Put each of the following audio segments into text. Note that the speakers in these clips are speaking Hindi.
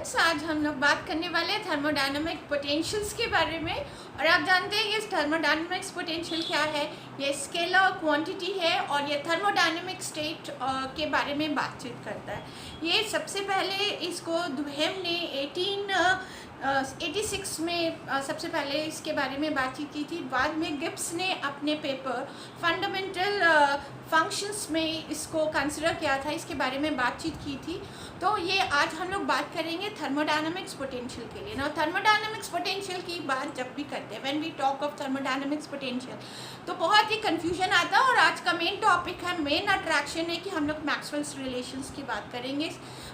स्टूडेंट्स, आज हम लोग बात करने वाले हैं थर्मोडायनामिक पोटेंशियल्स के बारे में। और आप जानते हैं ये थर्मोडायनामिक्स पोटेंशियल क्या है। ये स्केलर क्वांटिटी है और ये थर्मोडायनामिक स्टेट के बारे में बातचीत करता है। ये सबसे पहले इसको दुहेम ने 1886 में सबसे पहले इसके बारे में बातचीत की थी। बाद में गिब्स ने अपने पेपर फंडामेंटल फंक्शंस में इसको कंसिडर किया था, इसके बारे में बातचीत की थी। तो ये आज हम लोग बात करेंगे थर्मोडायनामिक्स पोटेंशियल के लिए ना। थर्मोडायनामिक्स पोटेंशियल की बात जब भी करते हैं, when we talk of thermodynamics potential, तो बहुत ही कंफ्यूजन आता है। और आज का मेन टॉपिक है, मेन अट्रैक्शन है कि हम लोग मैक्सवेल्स रिलेशंस की बात करेंगे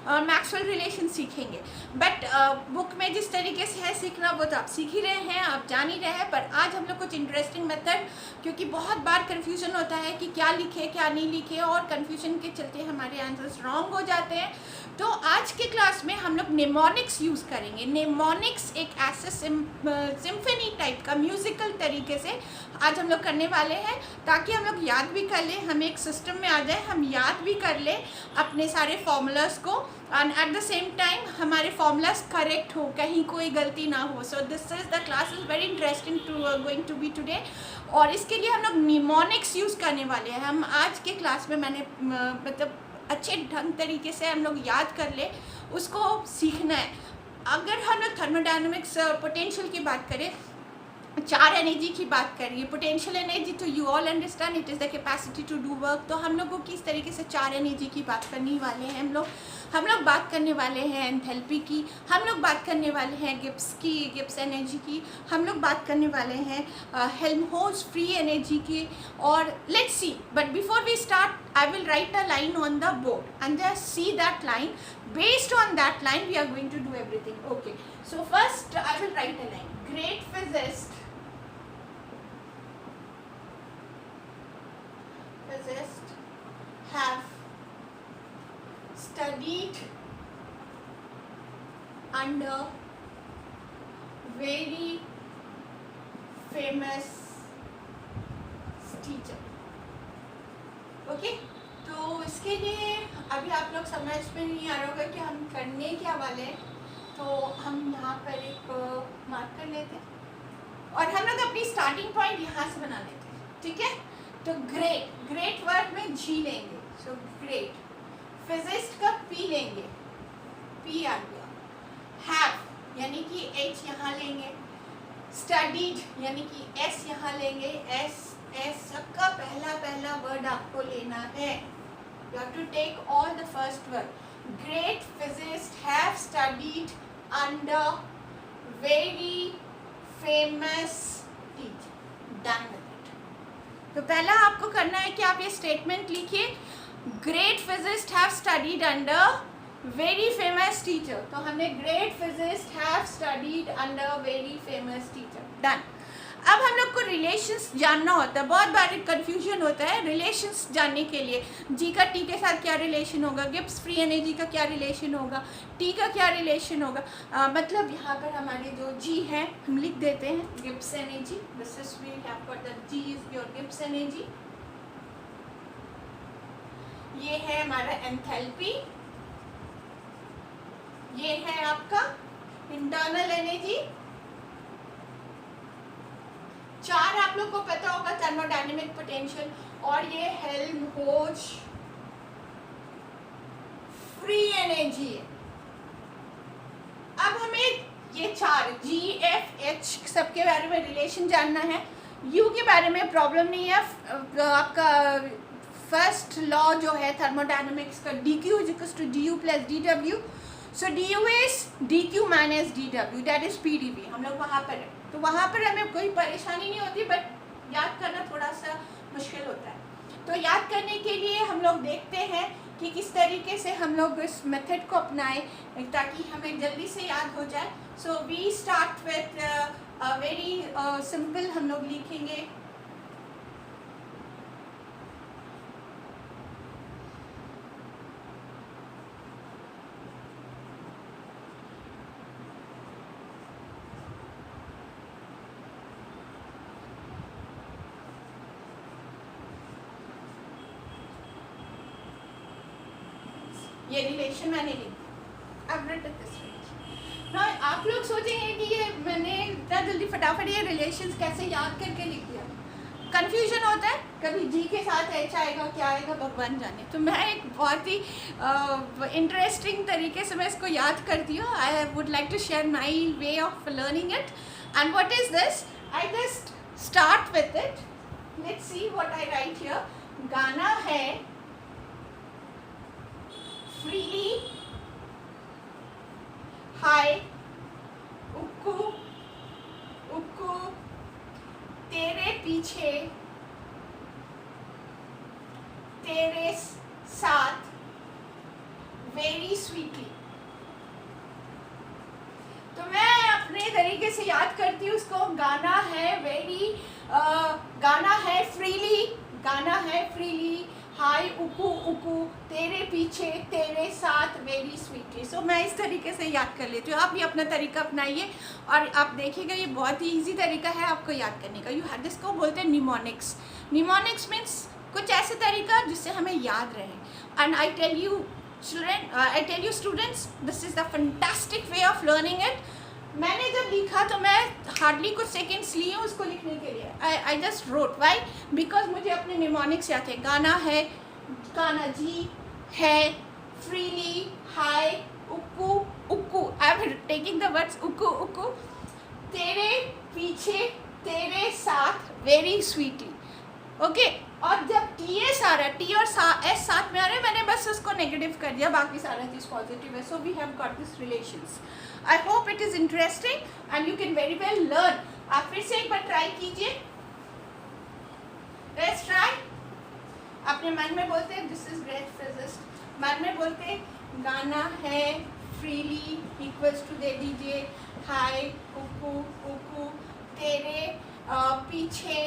और मैक्सवेल रिलेशन सीखेंगे। बट बुक में जिस तरीके से है सीखना वो तो आप सीख ही रहे हैं, आप जान ही रहे हैं। पर आज हम लोग कुछ इंटरेस्टिंग मेथड, क्योंकि बहुत बार कन्फ्यूजन होता है कि क्या लिखे क्या नहीं लिखे, और कन्फ्यूजन के चलते हमारे आंसर्स रॉन्ग हो जाते हैं। तो आज के क्लास में हम लोग नेमोनिक्स यूज़ करेंगे। नेमोनिक्स एक ऐसे सिम्फनी टाइप का म्यूज़िकल तरीके से आज हम लोग करने वाले हैं, ताकि हम लोग याद भी कर लें, हम एक सिस्टम में आ जाए, हम याद भी कर लें अपने सारे फॉर्मूलाज को, and at the same time हमारे फॉर्मूलाज करेक्ट हो, कहीं कोई गलती ना हो। So this is the class is very interesting going to be today. और इसके लिए हम लोग निमोनिक्स यूज़ करने वाले हैं। हम आज के क्लास में मैंने मतलब अच्छे ढंग तरीके से हम लोग याद कर ले, उसको सीखना है। अगर हम लोग थर्मोडायनामिक्स पोटेंशियल की बात करें, चार एनर्जी की बात करिए, पोटेंशियल एनर्जी, तो you all understand it is the capacity to do work. तो हम लोगों की इस तरीके से चार एनर्जी की बात करने वाले हैं। हम लोग बात करने वाले हैं एंथैल्पी की, हम लोग बात करने वाले हैं गिब्स एनर्जी की, हम लोग बात करने वाले हैं हेल्महोल्ट्ज़ फ्री एनर्जी की। और let's see, but before we start I will write a line on the board and just see that line. Based on that line we are going to do everything. Okay, so first I will write a line. Great physicists have studied under very famous teacher. Okay, तो इसके लिए अभी आप लोग समझ में नहीं आ रहा होगा कि हम करने क्या वाले हैं। तो हम यहाँ पर एक मार्क कर लेते हैं और हम लोग अपनी स्टार्टिंग पॉइंट यहाँ से बना लेते हैं, ठीक है। तो ग्रेट वर्ड में जी लेंगे, सो ग्रेट। फिजिस्ट का पी लेंगे, पी आ गया। हैव यानी कि एच यहाँ लेंगे। स्टडीड यानी कि एस यहाँ लेंगे, एस सबका पहला वर्ड आपको लेना है। You have to take all the first word. Great physicist have studied under very famous teacher. Done with it. तो पहला आपको करना है कि आप ये स्टेटमेंट लिखिए, great physicist have studied under very famous teacher. तो हमने great physicist have studied under very famous teacher. Done. अब हम लोग को रिलेशंस जानना होता है, बहुत बार कंफ्यूजन होता है रिलेशंस जानने के लिए। जी का टी के साथ क्या रिलेशन होगा, गिब्स फ्री एनर्जी का क्या रिलेशन होगा, टी का क्या रिलेशन होगा। मतलब यहाँ पर हमारे जो जी है हम लिख देते हैं Gibbs energy. This is we have got the G is your Gibbs energy. ये है हमारा एंथैल्पी, ये है आपका इंटरनल एनर्जी। चार आप लोग को पता होगा थर्मोडायनेमिक पोटेंशियल, और ये हेल्महोल्ट्ज़ फ्री एनर्जी है। अब हमें ये चार जी एफ एच सबके बारे में रिलेशन जानना है। यू के बारे में प्रॉब्लम नहीं है, आपका फर्स्ट लॉ जो है थर्मोडायनेमिक्स का, D Q is equals to D U plus D W. So D U is D Q minus D W, that is P D B. हम लोग वहाँ पर है, तो वहाँ पर हमें कोई परेशानी नहीं होती, बट याद करना थोड़ा सा मुश्किल होता है। तो याद करने के लिए हम लोग देखते हैं कि किस तरीके से हम लोग इस मेथड को अपनाएं ताकि हमें जल्दी से याद हो जाए। So we start with very simple, हम लोग लिखेंगे ये रिलेशन मैंने लिखा। I've written this range. ना आप लोग सोचेंगे कि ये मैंने इतना जल्दी फटाफट ये रिलेशंस कैसे याद करके लिख दिया। कन्फ्यूजन होता है, कभी जी के साथ एच आएगा, क्या आएगा भगवान जाने। तो मैं एक बहुत ही इंटरेस्टिंग तरीके से मैं इसको याद करती हूँ। I would like to share my way of learning it. And what is this, I just start with it. Let's see what I write here. गाना है फ्रीली, हाय उक्कू उक्कू तेरे पीछे तेरे साथ वेरी स्वीटली। तो मैं अपने तरीके से याद करती हूँ उसको। गाना है वेरी, गाना है फ्रीली, गाना है फ्रीली, हाय उकू उकू तेरे पीछे तेरे साथ वेरी स्वीटली। सो मैं इस तरीके से याद कर लेती हूँ। आप भी अपना तरीका अपनाइए और आप देखिएगा ये बहुत ही इजी तरीका है आपको याद करने का। यू हैव, जिसको बोलते हैं निमोनिक्स। निमोनिक्स मीन्स कुछ ऐसे तरीका जिससे हमें याद रहे। And I tell you children, I tell you students, this is the fantastic way of learning it. मैंने जब लिखा तो मैं हार्डली कुछ सेकेंड्स लिए हूँ उसको लिखने के लिए। I just wrote, why, because मुझे अपने निमोनिक्स याद थे। गाना है, गाना जी है, फ्रीली, हाय उक्कू उक्कू, I am taking the words उक्कू उक्कू, तेरे पीछे तेरे साथ वेरी स्वीटली। ओके, और जब टी एस आ रहा है, टी और एस साथ में आ रहे हैं, मैंने बस उसको नेगेटिव कर दिया, बाकी सारा चीज़ पॉजिटिव है। So we have got this relations. I hope it is interesting and you can very well learn. आप फिर से एक बार ट्राई कीजिए। Let's try. अपने मन में बोलते हैं, दिस इज ग्रेट फिजिस्ट। मन में बोलते हैं गाना है फ्रीली इक्वल्स टू दे दीजिए हाय उकू उकू तेरे पीछे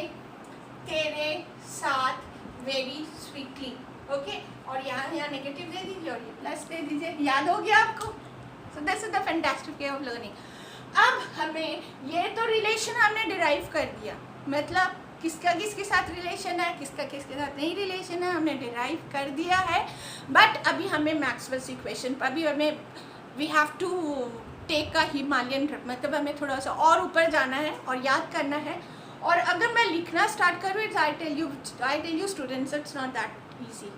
तेरे साथ वेरी स्वीटली। ओके, और यहाँ नेगेटिव दे दीजिए और ये प्लस दे दीजिए। याद हो गया आपको? So this is the fantastic way of learning. अब हमें ये तो रिलेशन हमने डिराइव कर दिया, मतलब किसका किसके साथ रिलेशन है, किसका किसके साथ नहीं रिलेशन है, हमने डिराइव कर दिया है। बट अभी हमें मैक्सवेल्स इक्वेशन पर भी हमें we have to take a Himalayan trip, मतलब हमें थोड़ा सा और ऊपर जाना है और याद करना है। और अगर मैं लिखना स्टार्ट करूँ, it's I tell you students, it's not that easy.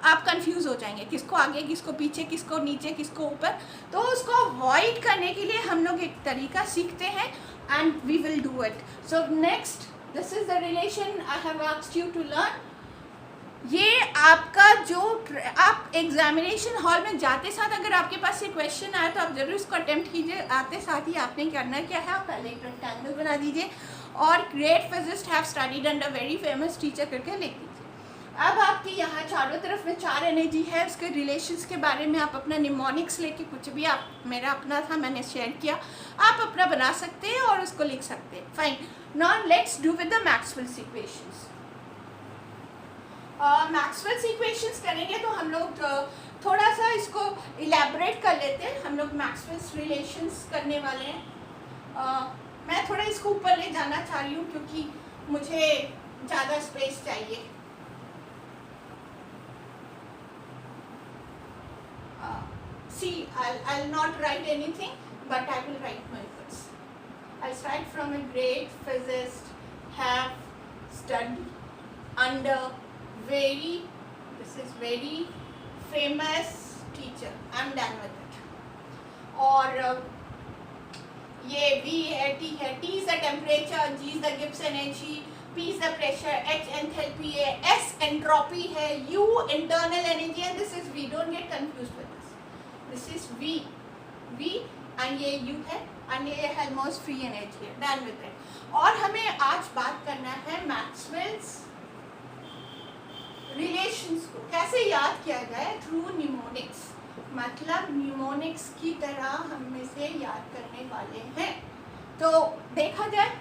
आप कंफ्यूज हो जाएंगे, किसको आगे किसको पीछे, किसको नीचे किसको ऊपर। तो उसको अवॉइड करने के लिए हम लोग एक तरीका सीखते हैं and we will do it. So next, this is the relation I have asked you to learn. ये आपका जो आप एग्जामिनेशन हॉल में जाते साथ अगर आपके पास ये क्वेश्चन आया तो आप जरूर इसको अटेम्प्ट कीजिए। आते साथ ही आपने करना क्या है, आप पहले एक रेक्टेंगल बना दीजिए और great physicist have studied under very famous teacher करके लिख दीजिए। अब आपके यहाँ चारों तरफ में चार एनर्जी है, उसके रिलेशंस के बारे में आप अपना निमोनिक्स लेके, कुछ भी आप, मेरा अपना था मैंने शेयर किया, आप अपना बना सकते हैं और उसको लिख सकते हैं। Fine, now let's do with the Maxwell's equations. Maxwell's equations करेंगे तो हम लोग थोड़ा सा इसको इलेबोरेट कर लेते हैं। हम लोग मैक्सवेल्स रिलेशंस करने वाले हैं। मैं थोड़ा इसको ऊपर ले जाना चाह रही हूँ क्योंकि मुझे ज़्यादा स्पेस चाहिए। See, I'll not write anything, but I will write my words. I'll start from a great physicist have studied under this is very famous teacher. I'm done with it. और ये V है, T है, T is the temperature, G is the Gibbs energy, P is the pressure, H enthalpy है, S entropy है, U internal energy and this is V. Don't get confused with this. This is V and ये U है and ये हेल्महोल्ट्ज़ फ्री एनर्जी है। Done with it. और हमें आज बात करना है मैक्सवेल्स रिलेशंस को कैसे याद किया जाए थ्रू निमोनिक्स, मतलब निमोनिक्स की तरह हम इसे याद करने वाले हैं। तो देखा जाए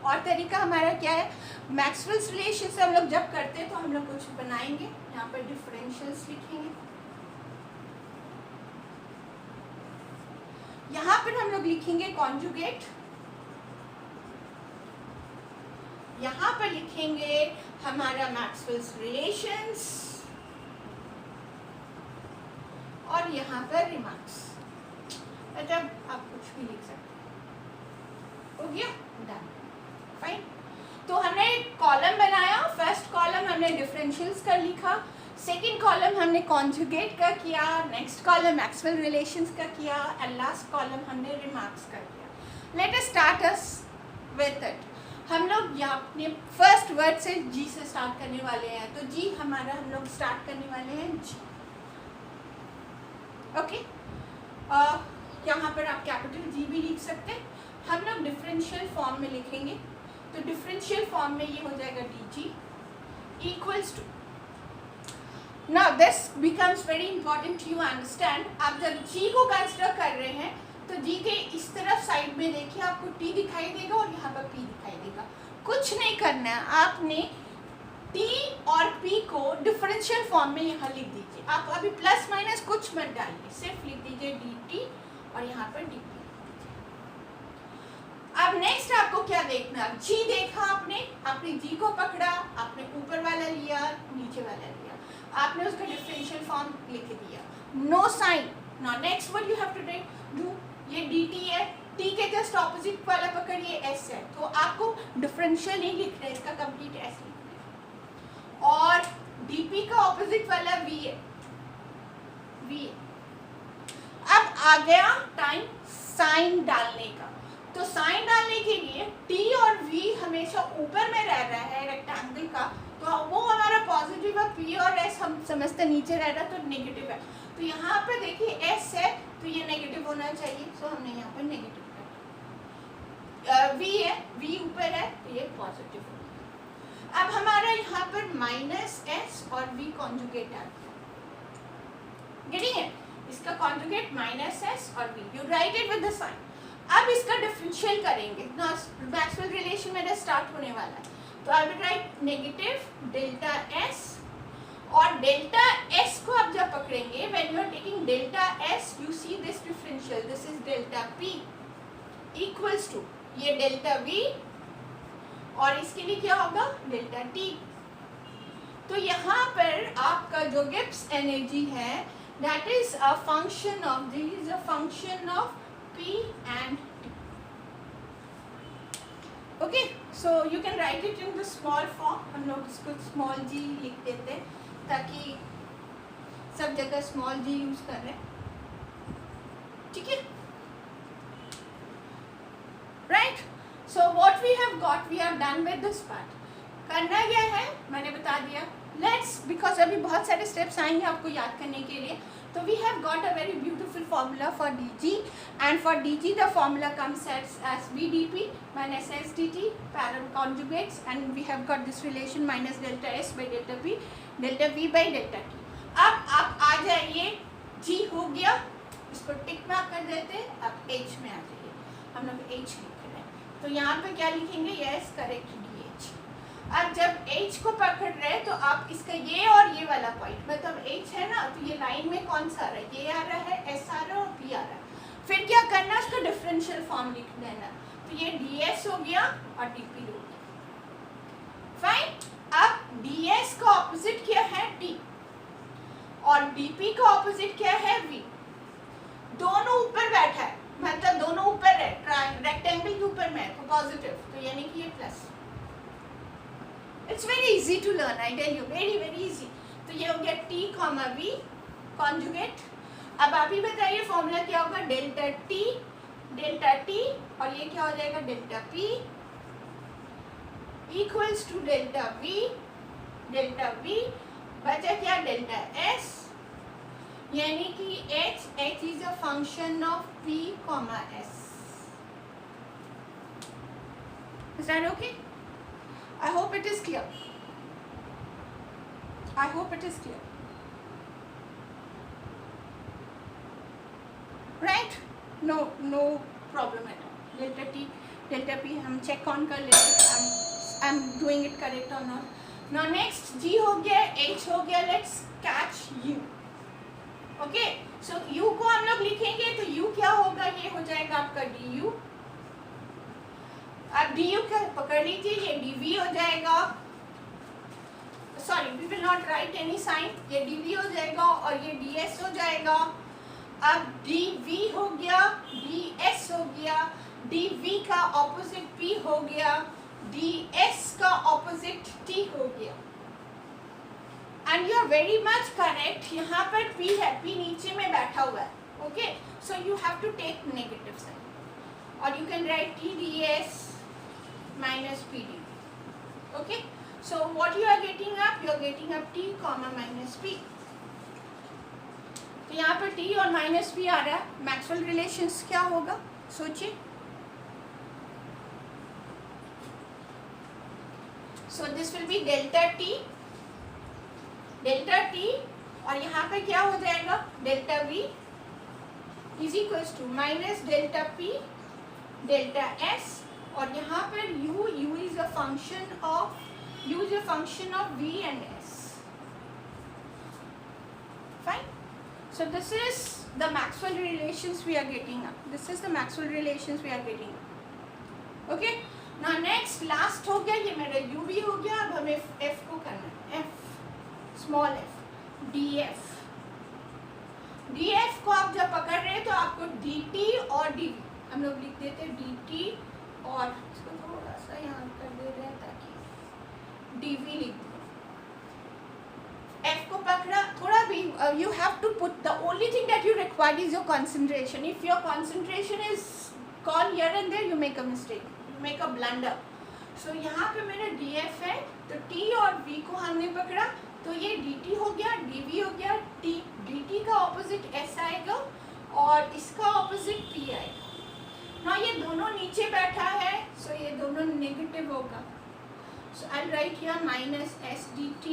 और तरीका हमारा क्या है, मैक्सवेल्स रिलेशन से हम लोग जब करते हैं तो हम लोग कुछ बनाएंगे, यहाँ पर डिफरेंशियल्स लिखेंगे, यहाँ पर हम लोग लिखेंगे कॉन्जुगेट, यहाँ पर लिखेंगे हमारा मैक्सवेल्स रिलेशंस और यहाँ पर रिमार्क्स। मतलब आप कुछ भी लिख सकते हैं। हो गया, डन, फाइन। तो हमने कॉलम बनाया, फर्स्ट कॉलम हमने डिफरेंशियल्स का लिखा, सेकंड कॉलम हमने कॉन्जुगेट का किया, नेक्स्ट कॉलम मैक्सवेल रिलेशंस का किया, एंड लास्ट कॉलम हमने रिमार्क्स का किया। Let us start us with it. हम लोग यहाँ अपने फर्स्ट वर्ड से जी से स्टार्ट करने वाले हैं, तो जी हमारा हम लोग स्टार्ट करने वाले हैं जी। ओके, यहाँ पर आप कैपिटल जी भी लिख सकते हैं। हम लोग डिफरेंशियल फॉर्म में लिखेंगे, तो डिफरेंशियल फॉर्म में ये हो जाएगा D G equals to, now this becomes very important you understand. आप जब जी को कंसिडर कर रहे हैं तो जी के इस तरफ साइड में देखिए आपको टी दिखाई देगा और यहाँ पर पी दिखाई देगा। कुछ नहीं करना है, आपने टी और पी को डिफरेंशियल फॉर्म में यहाँ लिख दीजिए। आप अभी प्लस माइनस कुछ मत डालिए, सिर्फ लिख दीजिए डी टी और यहाँ पर डी पी। अब नेक्स्ट आपको क्या देखना है, जी देखा आपने जी को पकड़ा, आपने ऊपर वाला लिया, नीचे वाला लिया, आपने उसका डिफरेंशियल फॉर्म लिख दिया, no sign. Now next what you have to do, ये डी टी है, टी के जस्ट ऑपोजिट वाला पकड़िए एस है, तो आपको डिफरेंशियल नहीं लिखना है, इसका कंप्लीट एस लिखना है। और डीपी का ऑपोजिट वाला वी है, वी। अब आ गया टाइम साइन डालने का, तो साइन डालने के लिए टी और वी हमेशा ऊपर में रह रहा है रेक्टेंगल का, तो वो हमारा पॉजिटिव है, पी और एस हम समझते नीचे रह रहा है तो नेगेटिव है। तो यहाँ पे देखिए एस है तो ये नेगेटिव होना चाहिए, सो हमने यहाँ पर नेगेटिव कर, वी है, वी ऊपर है तो ये पॉजिटिव होगा। अब हमारा यहाँ पर माइनस एस और वी कॉन्जुगेट आ गया, गेटिंग है, इसका कॉन्जुगेट माइनस एस और V, you write it with the sign. अब इसका डिफरेंशियल करेंगे, मैक्सवेल रिलेशन मेरा स्टार्ट होने वाला है, तो I will write negative delta S, और डेल्टा एस को आप जब पकड़ेंगे, when you are taking delta S you see this differential, this is delta P equals to ये डेल्टा वी, और इसके लिए क्या होगा डेल्टा टी। तो यहाँ पर आपका जो गिब्स एनर्जी है that is a function of, this is a function of P and T. Okay, so you can write it in the small form. हम लोग इसको small g लिख देते हैं ताकि सब जगह small g यूज कर रहे हैं, ठीक है? Right? So what we have got, we have done with this part. करना क्या है मैंने बता दिया। Let's, because अभी बहुत सारे steps आएंगे आपको याद करने के लिए, so we have got a very beautiful formula for dg, and for dg the formula comes as vdp minus sdt parallel conjugates, and we have got this relation minus delta s by delta p delta v by delta t। अब आप आ जाइए, g हो गया, इसको टिक मार्क कर देते हैं, अब h में आ जाइए, हम लोग h लिख रहे हैं, तो यहाँ पे क्या लिखेंगे, यस करेक्ट dh। अब जब h को पकड़ रहे हैं तो आप इसका ये और ये वाला पॉइंट, मतलब h है ना, तो ये लाइन में कौन सा आ रहा है, ये आ रहा है, s आ रहा है और p आ रहा है, फिर क्या करना है उसका डिफरेंशियल फॉर्म लिख देना, तो ये ds हो गया और dp हो गया, फाइन। अब ds का ऑपोजिट क्या है t, और dp का ऑपोजिट क्या है v, दोनों ऊपर बैठा है, मतलब दोनों ऊपर है, रेक्टेंगल के ऊपर में है तो पॉजिटिव, तो यानी कि ये plus. It's very easy to learn, I tell you, very easy। तो ये हो गया t, v conjugate। अब आप ही बताइए फॉर्मूला क्या होगा, डेल्टा t और ये क्या हो जाएगा delta p equals to delta v बचा क्या डेल्टा s, यानी कि h is a function of p, s। Is that okay? I hope it is clear. I hope it is clear. Right? No problem at all. Delta t, delta p हम check on कर लेते, I'm doing it correct or not. Now next g हो गया, h हो गया, let's catch u. Okay? So u को हम लोग लिखेंगे तो u क्या होगा, ये हो जाएगा आपका du। अब du का पकड़ लीजिए, ये dv हो जाएगा, sorry we will not write any sign, ये dv हो जाएगा और ये ds हो जाएगा। अब dv हो गया, ds हो dv का ऑपोजिट p हो गया, ds का ऑपोजिट t हो गया। And you are very much correct, यहाँ पर p है, p नीचे में बैठा हुआ है, okay, so you have to take negative sign, और you can write t ds minus p dv, okay, so what you are getting up t comma minus p। तो यहाँ पर t और माइनस p आ रहा है, मैक्सवेल रिलेशंस क्या होगा सोचिए। So this will be delta t और यहाँ पे क्या हो जाएगा, delta v is equals to minus delta p delta s, और यहाँ पर u is a function of v and s, fine. So this is the Maxwell relations we are getting up. Okay. Now next last हो गया, ये मेरा u भी हो गया, अब हमें f को करना है, f small f df। df को आप जब पकड़ रहे हैं तो आपको dt और dv, हम लोग लिख देते हैं dt और इसको थोड़ा सा यहाँ कर दे रहे हैं ताकि dv लिख दो। f को पकड़ा थोड़ा भी, you have to put, the only thing that you require is your concentration. If your concentration is gone here and there, you make a mistake, you make a blunder. So यहाँ पे मेरा df है, तो t और v को हमने पकड़ा, तो ये dt हो गया, dv हो गया, dt का ऑपोजिट s आएगा और इसका ऑपोजिट p आएगा। ना ये दोनों नीचे बैठा है, so ये दोनों नेगेटिव होगा, so I'll write here minus s dt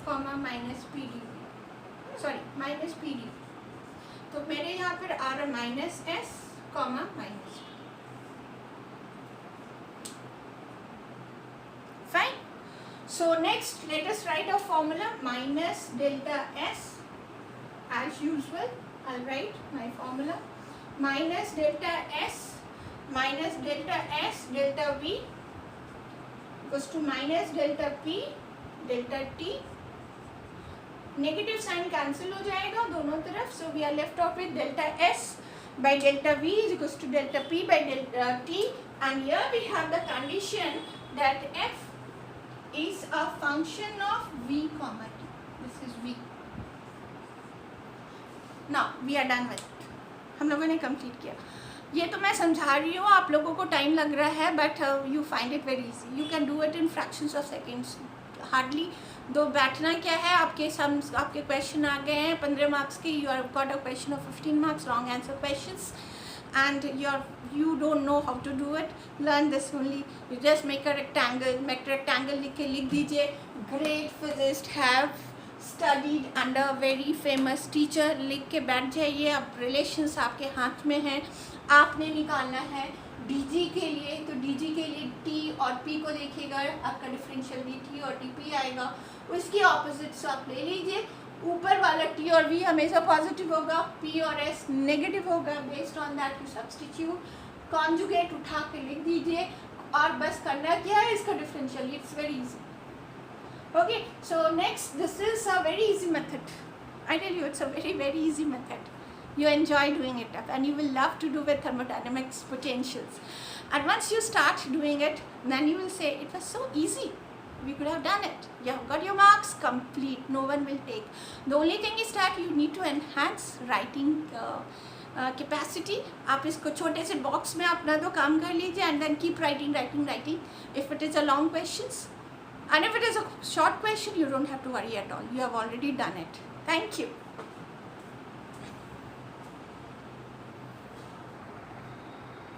comma minus P D, sorry minus P D, तो मेरे यहाँ पर आ रहा minus S comma minus, fine. So next let us write a formula, minus delta S, as usual I will write my formula, minus delta S delta V equals to minus delta P delta T, negative sign cancel हो जाएगा दोनों तरफ, so we are left off with delta S by delta we is equals to delta P by delta T, and here we have the condition that f is a function of v comma t, this is v। Now we are done with it, हम लोगों ने कंप्लीट किया। ये तो मैं समझा रही हूँ, आप लोगों को टाइम लग रहा है, but you find it very easy, you can do it in fractions of seconds, hardly दो बैठना क्या है, आपके क्वेश्चन आ गए हैं 15 मार्क्स के, you are got a question of 15 marks wrong answer questions, and you don't know how to do it, learn this only, you just make a rectangle लिख दीजिए, great physicists have studied under very famous teacher, लिख के बैठ जाइए। अब रिलेशंस आपके हाथ में हैं, आपने निकालना है dg के लिए, तो dg के लिए t और p को देखिएगा, आपका डिफरेंशियल dt और dp आएगा, उसकी ऑपोजिट्स आप ले लीजिए, ऊपर वाला t और v हमेशा पॉजिटिव होगा, p और s नेगेटिव होगा, based on that you substitute, conjugate उठा के लिख दीजिए, और बस करना क्या है इसका differential, it's very easy. Okay, so next this is a very easy method, I tell you it's a very easy method, you enjoy doing it up and you will love to do with thermodynamics potentials, and once you start doing it then you will say it was so easy, we could have done it, you have got your marks complete, no one will take, the only thing is that you need to enhance writing capacity। आप इसको छोटे से बॉक्स में अपना दो काम कर लीजिए, and then keep writing if it is a long questions, and if it is a short question you don't have to worry at all, you have already done it। Thank you।